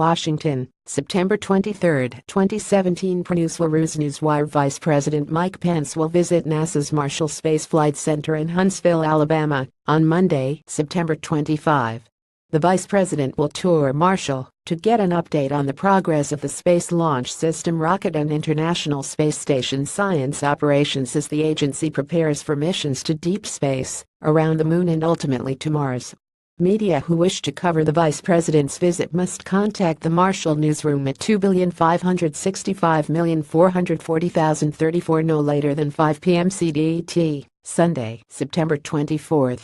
Washington, September 23, 2017. PRNewswireUSNewswire Vice President Mike Pence will visit NASA's Marshall Space Flight Center in Huntsville, Alabama, on Monday, September 25. The Vice President will tour Marshall to get an update on the progress of the Space Launch System rocket and International Space Station science operations as the agency prepares for missions to deep space, around the Moon and ultimately to Mars. Media who wish to cover the Vice President's visit must contact the Marshall newsroom at 2,565,440,034 no later than 5 p.m. CDT, Sunday, September 24.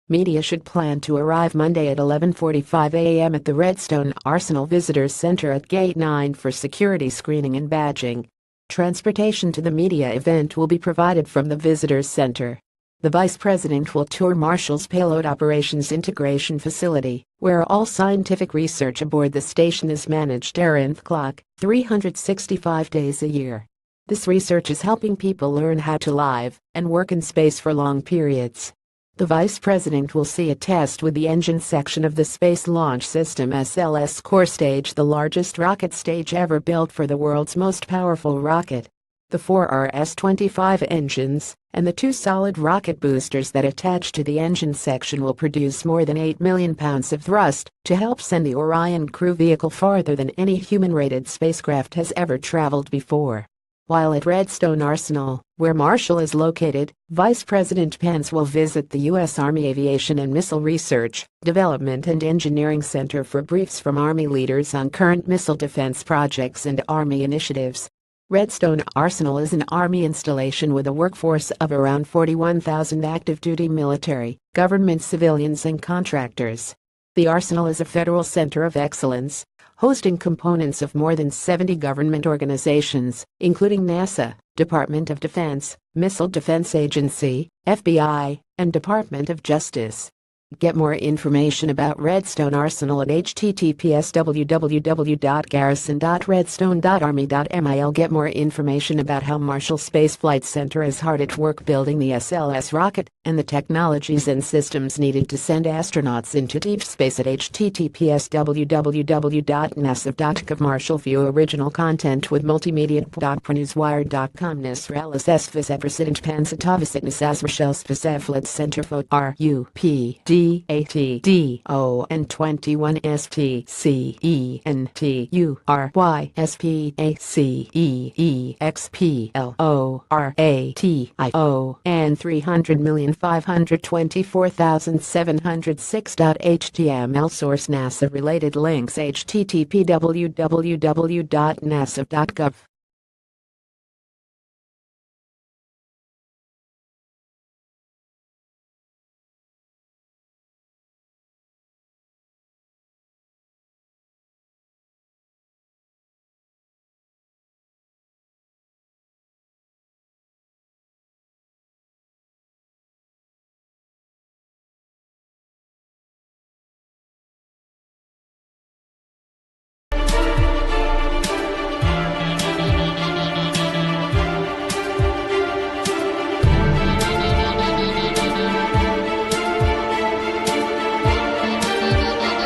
Media should plan to arrive Monday at 11:45 a.m. at the Redstone Arsenal Visitors Center at Gate 9 for security screening and badging. Transportation to the media event will be provided from the Visitors Center. The Vice President will tour Marshall's Payload Operations Integration Facility, where all scientific research aboard the station is managed around the clock, 365 days a year. This research is helping people learn how to live and work in space for long periods. The Vice President will see a test with the engine section of the Space Launch System SLS core stage, the largest rocket stage ever built for the world's most powerful rocket. The 4 RS-25 engines and the 2 solid rocket boosters that attach to the engine section will produce more than 8 million pounds of thrust to help send the Orion crew vehicle farther than any human-rated spacecraft has ever traveled before. While at Redstone Arsenal, where Marshall is located, Vice President Pence will visit the U.S. Army Aviation and Missile Research, Development and Engineering Center for briefs from Army leaders on current missile defense projects and Army initiatives. Redstone Arsenal is an Army installation with a workforce of around 41,000 active-duty military, government civilians and contractors. The Arsenal is a federal center of excellence, hosting components of more than 70 government organizations, including NASA, Department of Defense, Missile Defense Agency, FBI, and Department of Justice. Get more information about Redstone Arsenal at https://www.garrison.redstone.army.mil. Get more information about how Marshall Space Flight Center is hard at work building the SLS rocket and the technologies and systems needed to send astronauts into deep space at https://www.nasa.gov. Marshall view original content with multimedia.prenewswire.com. Nasralis Vice President Pence Atavisitness as Marshall Space Center for RUPD ATDO and 21 STCENTURYSPEXPLORATIO and 300,524,706.html. Source NASA related links http://www.nasa.gov